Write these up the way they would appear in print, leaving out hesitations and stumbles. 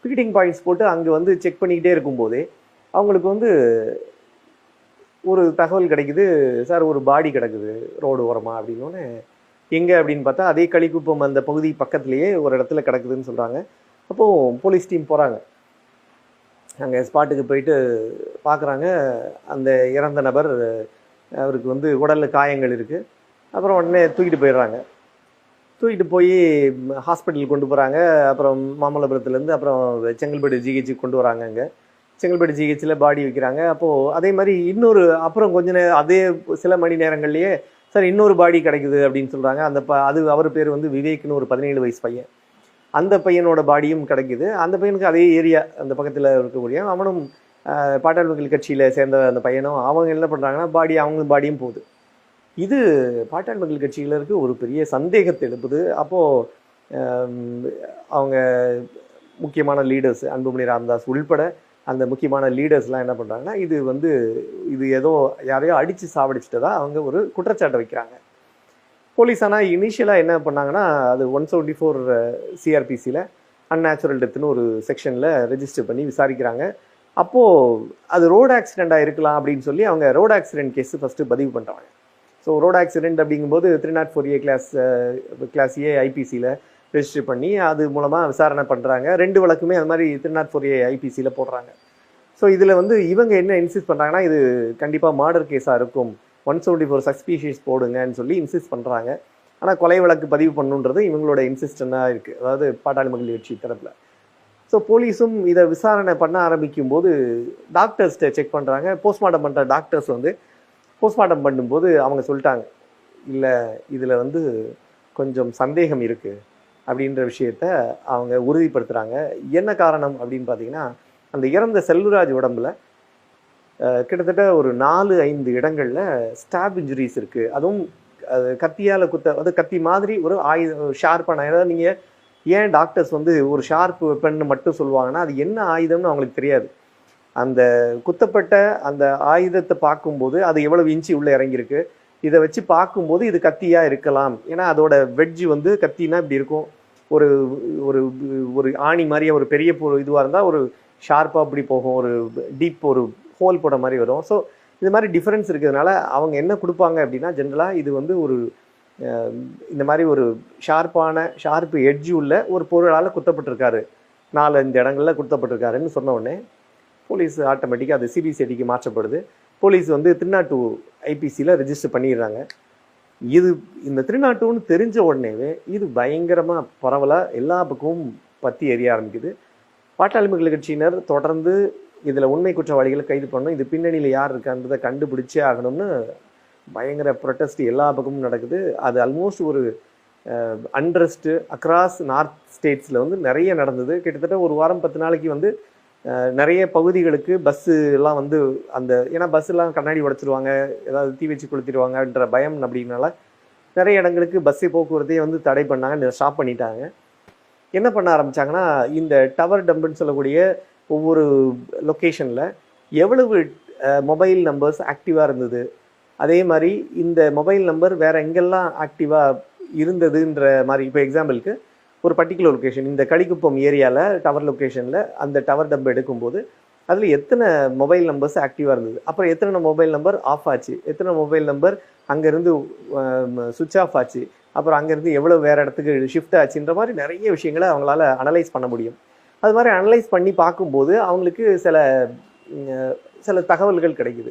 Feeding points போட்டு அங்கே வந்து செக் பண்ணிக்கிட்டே இருக்கும்போதே அவங்களுக்கு வந்து ஒரு தகவல் கிடைக்குது, சார் ஒரு பாடி கிடக்குது ரோடு ஓரமா அப்படின்னோடனே, எங்கே அப்படின்னு பார்த்தா அதே களிக்குப்பம் அந்த பகுதி பக்கத்துலேயே ஒரு இடத்துல கிடக்குதுன்னு சொல்கிறாங்க. அப்போது போலீஸ் டீம் போகிறாங்க. அங்கே ஸ்பாட்டுக்கு போயிட்டு பார்க்குறாங்க. அந்த இறந்த நபர், அவருக்கு வந்து உடலில் காயங்கள் இருக்குது. அப்புறம் உடனே தூக்கிட்டு போயிடுறாங்க. தூக்கிட்டு போய் ஹாஸ்பிட்டலுக்கு கொண்டு போகிறாங்க. அப்புறம் மாமல்லபுரத்துலேருந்து அப்புறம் செங்கல்பட்டு ஜிஹெச்சுக்கு கொண்டு வராங்க. அங்கே செங்கல்பட்டு ஜிஹெச்சில் பாடி வைக்கிறாங்க. அப்போது அதே மாதிரி இன்னொரு அப்புறம் கொஞ்ச நேரம் அதே சில மணி நேரங்கள்லேயே சார் இன்னொரு பாடி கிடைக்குது அப்படின்னு சொல்கிறாங்க. அது அவர் பேர் வந்து விவேக்னு ஒரு 17 வயசு பையன். அந்த பையனோட பாடியும் கிடைக்குது. அந்த பையனுக்கு அதே ஏரியா அந்த பக்கத்தில் இருக்கக்கூடிய அவனும் பாட்டாளி மக்கள் கட்சியில் சேர்ந்த அந்த பையனும் அவங்க என்ன பண்ணுறாங்கன்னா அவங்க பாடியும் போகுது. இது பாட்டாளி மக்கள் கட்சியினருக்கு ஒரு பெரிய சந்தேகத்தை எழுப்புது. அப்போது அவங்க முக்கியமான லீடர்ஸ் அன்புமணி ராமதாஸ் உள்பட அந்த முக்கியமான லீடர்ஸ்லாம் என்ன பண்ணுறாங்கன்னா, இது ஏதோ யாரையோ அடித்து சாவடிச்சிட்டதா அவங்க ஒரு குற்றச்சாட்டை வைக்கிறாங்க. போலீஸ் ஆனால் இனிஷியலாக என்ன பண்ணாங்கன்னா, அது 174 சிஆர்பிசியில் அன்நேச்சுரல் டெத்துன்னு ஒரு செக்ஷனில் ரெஜிஸ்டர் பண்ணி விசாரிக்கிறாங்க. அப்போது அது ரோடு ஆக்சிடெண்ட்டாக இருக்கலாம் அப்படின்னு சொல்லி அவங்க ரோடு ஆக்சிடென்ட் கேஸு ஃபஸ்ட்டு பதிவு பண்ணுறாங்க. ஸோ ரோடு ஆக்சிடென்ட் அப்படிங்கும்போது 304A கிளாஸ் ஏ ஐபிசியில் ரெஜிஸ்டர் பண்ணி அது மூலமாக விசாரணை பண்ணுறாங்க. 2 வழக்குமே அது மாதிரி 304A ஐபிசியில் போடுறாங்க. ஸோ இதில் இவங்க என்ன இன்சிஸ்ட் பண்ணுறாங்கன்னா, இது கண்டிப்பாக மர்டர் கேஸாக இருக்கும், 174 சஸ்பீஷியஸ் போடுங்கன்னு சொல்லி இன்சிஸ்ட் பண்ணுறாங்க. ஆனால் கொலை வழக்கு பதிவு பண்ணுன்றது இவங்களோட இன்சிஸ்டண்டாக இருக்குது, அதாவது பாட்டாளி மக்கள் கட்சி தரப்பில். ஸோ போலீஸும் இதை விசாரணை பண்ண ஆரம்பிக்கும் போது டாக்டர்ஸ்ட்டை செக் பண்ணுறாங்க. போஸ்ட்மார்ட்டம் பண்ணுற டாக்டர்ஸ் போஸ்ட்மார்ட்டம் பண்ணும்போது அவங்க சொல்லிட்டாங்க, இல்லை இதில் கொஞ்சம் சந்தேகம் இருக்குது அப்படின்ற விஷயத்த அவங்க உறுதிப்படுத்துகிறாங்க. என்ன காரணம் அப்படின்னு பார்த்தீங்கன்னா, அந்த இறந்த செல்வராஜ் உடம்புல கிட்டத்தட்ட ஒரு 4-5 இடங்களில் ஸ்டாப் இன்ஜுரிஸ் இருக்குது. அதுவும் கத்தியால் கத்தி மாதிரி ஒரு ஷார்ப்பான, அதாவது நீங்கள் ஏன் டாக்டர்ஸ் ஒரு ஷார்ப் வெப்பன்னு மட்டும் சொல்லுவாங்கன்னா, அது என்ன ஆயுதம்னு அவங்களுக்கு தெரியாது. அந்த குத்தப்பட்ட அந்த ஆயுதத்தை பார்க்கும்போது அது எவ்வளவு இன்ச்சு உள்ளே இறங்கியிருக்கு, இதை வச்சு பார்க்கும்போது இது கத்தியாக இருக்கலாம். ஏன்னா அதோட வெட்ஜ் கத்தினா இப்படி இருக்கும், ஒரு ஒரு ஒரு ஆணி மாதிரியே ஒரு பெரிய இதுவாக இருந்தால் ஒரு ஷார்ப்பாக அப்படி போகும், ஒரு டீப் ஒரு ஹோல் போட மாதிரி வரும். ஸோ இது மாதிரி டிஃப்ரென்ஸ் இருக்கிறதுனால அவங்க என்ன கொடுப்பாங்க அப்படின்னா, ஜென்ரலாக இது ஒரு இந்த மாதிரி ஒரு ஷார்ப்பு எட்ஜ் உள்ள ஒரு பொருளால் குத்தப்பட்டிருக்காரு, 4-5 இடங்களில் குத்தப்பட்டிருக்காருன்னு சொன்ன உடனே போலீஸ் ஆட்டோமேட்டிக்காக அது சிபிசிஐடிக்கு மாற்றப்படுது. போலீஸ் 302 ஐபிசியில் ரெஜிஸ்டர் பண்ணிடுறாங்க. இந்த 302ன்னு தெரிஞ்ச உடனேவே இது பயங்கரமாக பரவலாக எல்லா பக்கமும் பற்றி எரிய ஆரம்பிக்குது. பாட்டாளி மக்கள் கட்சியினர் தொடர்ந்து இதில் உண்மை குற்றவாளிகளை கைது பண்ணணும், இது பின்னணியில் யார் இருக்கான்றதை கண்டுபிடிச்சே ஆகணும்னு பயங்கர ப்ரொட்டஸ்ட் எல்லா பக்கமும் நடக்குது. அது ஆல்மோஸ்ட் ஒரு அண்ட்ரஸ்ட்டு அக்ராஸ் நார்த் ஸ்டேட்ஸில் நிறைய நடந்தது. கிட்டத்தட்ட ஒரு வாரம் 10 நாளைக்கு நிறைய பகுதிகளுக்கு பஸ்ஸு எல்லாம் ஏன்னா பஸ்ஸெல்லாம் கண்ணாடி உடைச்சிருவாங்க, ஏதாவது தீ வச்சு கொளுத்திடுவாங்கன்ற பயம் அப்படின்னால நிறைய இடங்களுக்கு பஸ்ஸு போக்குவரத்தையே தடை பண்ணாங்க, ஸ்டாப் பண்ணிட்டாங்க. என்ன பண்ண ஆரம்பித்தாங்கன்னா, இந்த டவர் டம்புன்னு சொல்லக்கூடிய ஒவ்வொரு லொக்கேஷனில் எவ்வளவு மொபைல் நம்பர்ஸ் ஆக்டிவாக இருந்தது, அதே மாதிரி இந்த மொபைல் நம்பர் வேறு எங்கெல்லாம் ஆக்டிவாக இருந்ததுன்ற மாதிரி. இப்போ எக்ஸாம்பிளுக்கு ஒரு பர்டிகுலர் லொக்கேஷன், இந்த களிக்குப்பம் ஏரியாவில் டவர் லொக்கேஷனில் அந்த டவர் டம்பை எடுக்கும்போது அதில் எத்தனை மொபைல் நம்பர்ஸ் ஆக்டிவாக இருந்தது, அப்புறம் எத்தனை மொபைல் நம்பர் ஆஃப் ஆச்சு, எத்தனை மொபைல் நம்பர் அங்கேருந்து சுவிட்ச் ஆஃப் ஆச்சு, அப்புறம் அங்கேருந்து எவ்வளோ வேறு இடத்துக்கு ஷிஃப்ட் ஆச்சுன்ற மாதிரி நிறைய விஷயங்களை அவங்களால அனலைஸ் பண்ண முடியும். அது மாதிரி அனலைஸ் பண்ணி பார்க்கும்போது அவங்களுக்கு சில தகவல்கள் கிடைக்குது.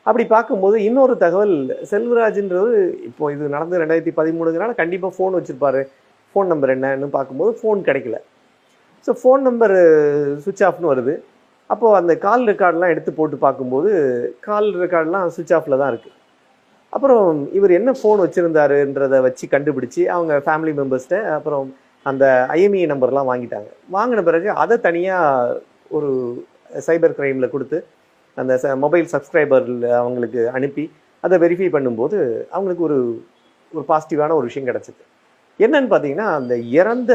அப்படி பார்க்கும்போது இன்னொரு தகவல், செல்வராஜ்ன்றது இப்போ இது நடந்து 2013னால கண்டிப்பாக ஃபோன் வச்சுருப்பாரு, ஃபோன் நம்பர் என்னன்னு பார்க்கும்போது ஃபோன் கிடைக்கல. ஸோ ஃபோன் நம்பர் சுவிட்ச் ஆஃப்னு வருது. அப்போது அந்த கால் ரெக்கார்டெலாம் எடுத்து போட்டு பார்க்கும்போது கால் ரெக்கார்டெலாம் சுவிட்ச் ஆஃபில் தான் இருக்குது. அப்புறம் இவர் என்ன ஃபோன் வச்சுருந்தாருன்றதை வச்சு கண்டுபிடிச்சி அவங்க ஃபேமிலி மெம்பர்ஸ்கிட்ட அப்புறம் அந்த ஐஎம்இ நம்பர்லாம் வாங்கிட்டாங்க. வாங்கின பிறகு அதை தனியாக ஒரு சைபர் கிரைமில் கொடுத்து அந்த மொபைல் சப்ஸ்கிரைபரில் அவங்களுக்கு அனுப்பி அதை வெரிஃபை பண்ணும்போது அவங்களுக்கு ஒரு பாசிட்டிவான ஒரு விஷயம் கிடச்சிது. என்னன்னு பார்த்தீங்கன்னா, அந்த இறந்த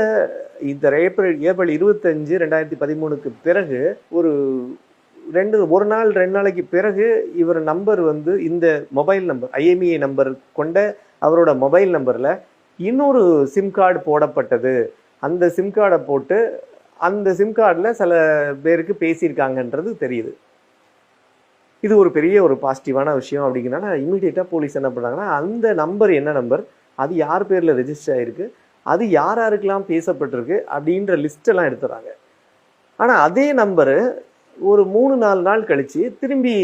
இந்த ஏப்ரல் 25, 2013க்கு பிறகு ஒரு நாள் 2 நாளைக்கு பிறகு இவர் நம்பர் இந்த மொபைல் நம்பர் ஐஎம்இ நம்பர் கொண்ட அவரோட மொபைல் நம்பரில் இன்னொரு சிம் கார்டு போடப்பட்டது. அந்த சிம் கார்டை போட்டு அந்த சிம் கார்டில் சில பேருக்கு பேசியிருக்காங்கன்றது தெரியுது. இது ஒரு பெரிய ஒரு பாசிட்டிவான விஷயம் அப்படிங்கிறனால இமீடியட்டாக போலீஸ் என்ன பண்ணுறாங்கன்னா, அந்த நம்பர் என்ன நம்பர், அது யார் பேரில் ரெஜிஸ்டர் ஆகிருக்கு, அது யார் யாருக்கெல்லாம் பேசப்பட்டிருக்கு அப்படின்ற லிஸ்ட்டெல்லாம் எடுத்துறாங்க. ஆனால் அதே நம்பரு ஒரு 3-4 நாள் கழித்து திரும்பி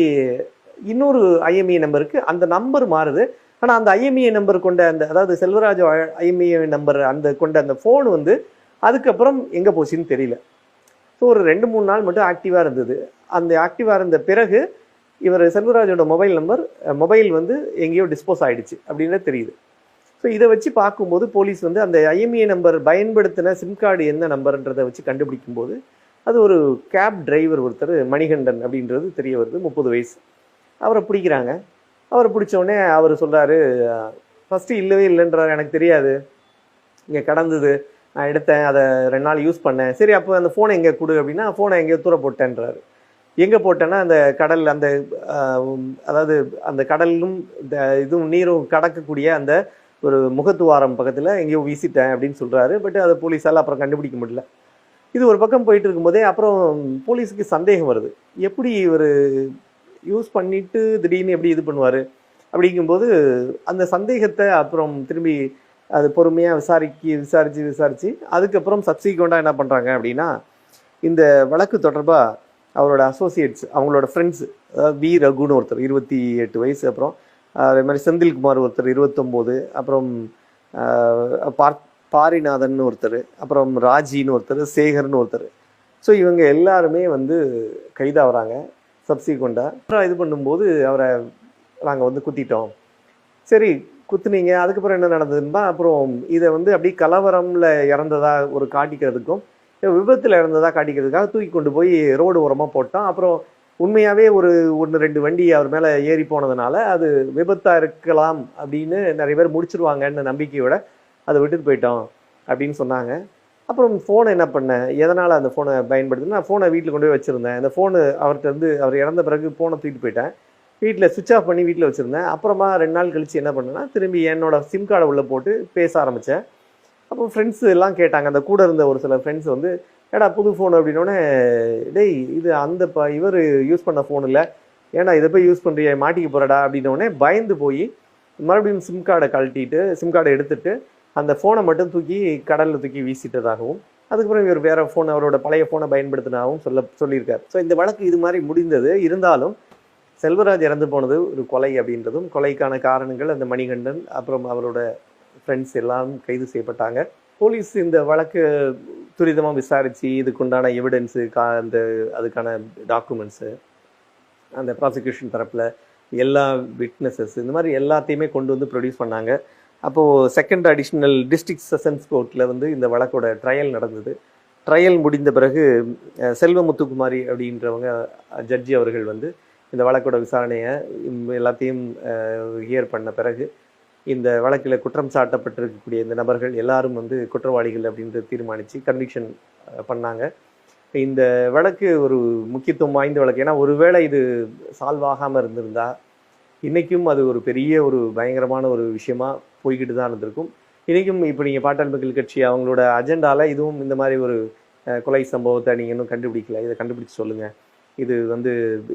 இன்னொரு ஐஎம்இஐ நம்பருக்கு அந்த நம்பர் மாறுது. ஆனால் அந்த ஐஎம்இஐ நம்பர் கொண்ட அந்த, அதாவது செல்வராஜ் ஐஎம்இஐ நம்பர் அந்த கொண்ட அந்த ஃபோன் வந்து அதுக்கப்புறம் எங்கே போச்சுன்னு தெரியல. ஸோ ஒரு 2-3 நாள் மட்டும் ஆக்டிவாக இருந்தது. அந்த ஆக்டிவாக இருந்த பிறகு இவர் செல்வராஜோட மொபைல் வந்து எங்கேயோ டிஸ்போஸ் ஆகிடுச்சு அப்படின்னு தெரியுது. ஸோ இதை வச்சு பார்க்கும்போது போலீஸ் வந்து அந்த ஐஎம்இஐ நம்பர் பயன்படுத்தின சிம் கார்டு என்ன நம்பர்ன்றதை வச்சு கண்டுபிடிக்கும் போது அது ஒரு கேப் டிரைவர் ஒருத்தர் மணிகண்டன் அப்படின்றது தெரிய வருது. 30 வயசு. அவரை பிடிக்கிறாங்க. அவரை பிடிச்சோடனே அவர் சொல்கிறாரு, ஃபஸ்ட்டு இல்லவே இல்லைன்றார், எனக்கு தெரியாது, இங்கே கடந்தது, நான் எடுத்தேன், அதை 2 நாள் யூஸ் பண்ணேன். சரி, அப்போ அந்த ஃபோனை எங்கே கொடு அப்படின்னா, ஃபோனை எங்கேயோ தூர போட்டேன்றாரு. எங்கே போட்டேன்னா அந்த கடல், அந்த அதாவது அந்த கடலும் இந்த இதுவும் நீரும் கடக்கக்கூடிய அந்த ஒரு முகத்துவாரம் பக்கத்தில் எங்கேயோ வீசிட்டேன் அப்படின்னு சொல்கிறாரு. பட் அதை போலீஸால் அப்புறம் கண்டுபிடிக்க முடியல. இது ஒரு பக்கம் போயிட்டு இருக்கும்போதே அப்புறம் போலீஸுக்கு சந்தேகம் வருது, எப்படி இவர் யூஸ் பண்ணிட்டு திடீர்னு எப்படி இது பண்ணுவார் அப்படிங்கும்போது அந்த சந்தேகத்தை அப்புறம் திரும்பி அது பொறுமையாக விசாரித்து அதுக்கப்புறம் சப்சிக்வெண்ட்டாக என்ன பண்ணுறாங்க அப்படின்னா, இந்த வழக்கு தொடர்பாக அவரோட அசோசியேட்ஸ், அவங்களோட ஃப்ரெண்ட்ஸு, அதாவது வி ரகுன்னு ஒருத்தர் 28 வயசு, அப்புறம் அதே மாதிரி செந்தில்குமார் ஒருத்தர் 29, அப்புறம் பாரிநாதன் ஒருத்தர், அப்புறம் ராஜின்னு ஒருத்தர், சேகர்னு ஒருத்தர். ஸோ இவங்க எல்லாருமே வந்து கைதாகிறாங்க சப்சிக்வெண்ட்டாக. அப்புறம் இது பண்ணும்போது அவரை நாங்கள் வந்து குத்திட்டோம். சரி, குத்துனீங்க, அதுக்கப்புறம் என்ன நடந்ததுன்னா, அப்புறம் இதை வந்து அப்படி கலவரமில் இறந்ததா ஒரு காட்டிக்கிறதுக்கும் விபத்தில் இறந்ததாக காட்டிக்கிறதுக்காக தூக்கி கொண்டு போய் ரோடு ஓரமாக போட்டோம். அப்புறம் உண்மையாகவே ஒரு 1-2 வண்டி அவர் மேலே ஏறி போனதுனால அது விபத்தாக இருக்கலாம் அப்படின்னு நிறைய பேர் முடிச்சிருவாங்கன்னு நம்பிக்கையோட அதை விட்டுட்டு போயிட்டோம் அப்படின்னு சொன்னாங்க. அப்புறம் ஃபோனை என்ன பண்ணேன், எதனால் அந்த ஃபோனை பயன்படுத்துன்னு, நான் ஃபோனை வீட்டில் கொண்டு போய் வச்சுருந்தேன். அந்த ஃபோனு அவர்கிட்ட வந்து அவர் இறந்த பிறகு ஃபோனை தூக்கிட்டு போயிட்டேன், வீட்டில் சுவிட்ச் ஆஃப் பண்ணி வீட்டில் வச்சுருந்தேன். அப்புறமா 2 நாள் கழித்து என்ன பண்ணேன்னா, திரும்பி என்னோடய சிம் கார்டை உள்ளே போட்டு பேச ஆரம்பித்தேன். அப்போ ஃப்ரெண்ட்ஸு எல்லாம் கேட்டாங்க, அந்த கூட இருந்த ஒரு சில ஃப்ரெண்ட்ஸ் வந்து, ஏடா புது ஃபோன் அப்படின்னோடனே, டேய் இது அந்த இவர் யூஸ் பண்ண ஃபோன் இல்லை, ஏன்னா இதை போய் யூஸ் பண்ணுறிய, மாட்டிக்க போகிறடா அப்படின்னோடனே பயந்து போய் மறுபடியும் சிம் கார்டை எடுத்துட்டு அந்த ஃபோனை மட்டும் தூக்கி கடலில் தூக்கி வீசிட்டதாகவும், அதுக்கப்புறம் இவர் வேறு ஃபோன், அவரோட பழைய ஃபோனை பயன்படுத்தினாகவும் சொல்லியிருக்காரு. ஸோ இந்த வழக்கு இது மாதிரி முடிந்தது. இருந்தாலும் செல்வராஜ் இறந்து போனது ஒரு கொலை அப்படின்றதும், கொலைக்கான காரணங்கள் அந்த மணிகண்டன், அப்புறம் அவரோட ஃப்ரெண்ட்ஸ் எல்லாம் கைது செய்யப்பட்டாங்க. போலீஸ் இந்த வழக்கு துரிதமாக விசாரித்து இதுக்குண்டான எவிடன்ஸு, அதுக்கான டாக்குமெண்ட்ஸு, அந்த ப்ராசிக்யூஷன் தரப்பில் எல்லா விட்னஸஸ், இந்த மாதிரி எல்லாத்தையுமே கொண்டு வந்து ப்ரொடியூஸ் பண்ணாங்க. அப்போது செகண்ட் அடிஷ்னல் டிஸ்ட்ரிக்ட் செஷன்ஸ் கோர்ட்டில் வந்து இந்த வழக்கோட ட்ரையல் நடந்தது. ட்ரையல் முடிந்த பிறகு செல்வமுத்துக்குமாரி அப்படின்றவங்க ஜட்ஜி அவர்கள் வந்து இந்த வழக்கோட விசாரணையை எல்லாத்தையும் ஹியர் பண்ண பிறகு இந்த வழக்கில் குற்றம் சாட்டப்பட்டிருக்கக்கூடிய இந்த நபர்கள் எல்லாரும் வந்து குற்றவாளிகள் அப்படின்றது தீர்மானித்து கன்விக்ஷன் பண்ணாங்க. இந்த வழக்கு ஒரு முக்கியத்துவம் வாய்ந்த வழக்கு. ஏன்னா ஒருவேளை இது சால்வ் ஆகாமல் இருந்திருந்தா இன்றைக்கும் அது ஒரு பெரிய ஒரு பயங்கரமான ஒரு விஷயமா போய்கிட்டு தான் இருந்திருக்கும். இன்றைக்கும் இப்போ நீங்கள் பாட்டாளி மக்கள் கட்சி அவங்களோட அஜெண்டாவில் இதுவும் இந்த மாதிரி ஒரு கொலை சம்பவத்தை நீங்கள் இன்னும் கண்டுபிடிக்கல, இதை கண்டுபிடிச்சி சொல்லுங்கள், இது வந்து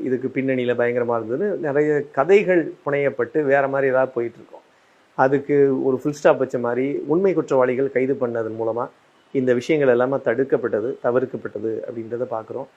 இதுக்கு பின்னணியில் பயங்கரமாக இருந்ததுன்னு நிறைய கதைகள் புனையப்பட்டு வேறு மாதிரி ஏதாவது போயிட்டுருக்கோம். அதுக்கு ஒரு ஃபுல் ஸ்டாப் வச்ச மாதிரி உண்மை குற்றவாளிகள் கைது பண்ணதன் மூலமாக இந்த விஷயங்கள் எல்லாமே தவிர்க்கப்பட்டது அப்படின்றத பார்க்குறோம்.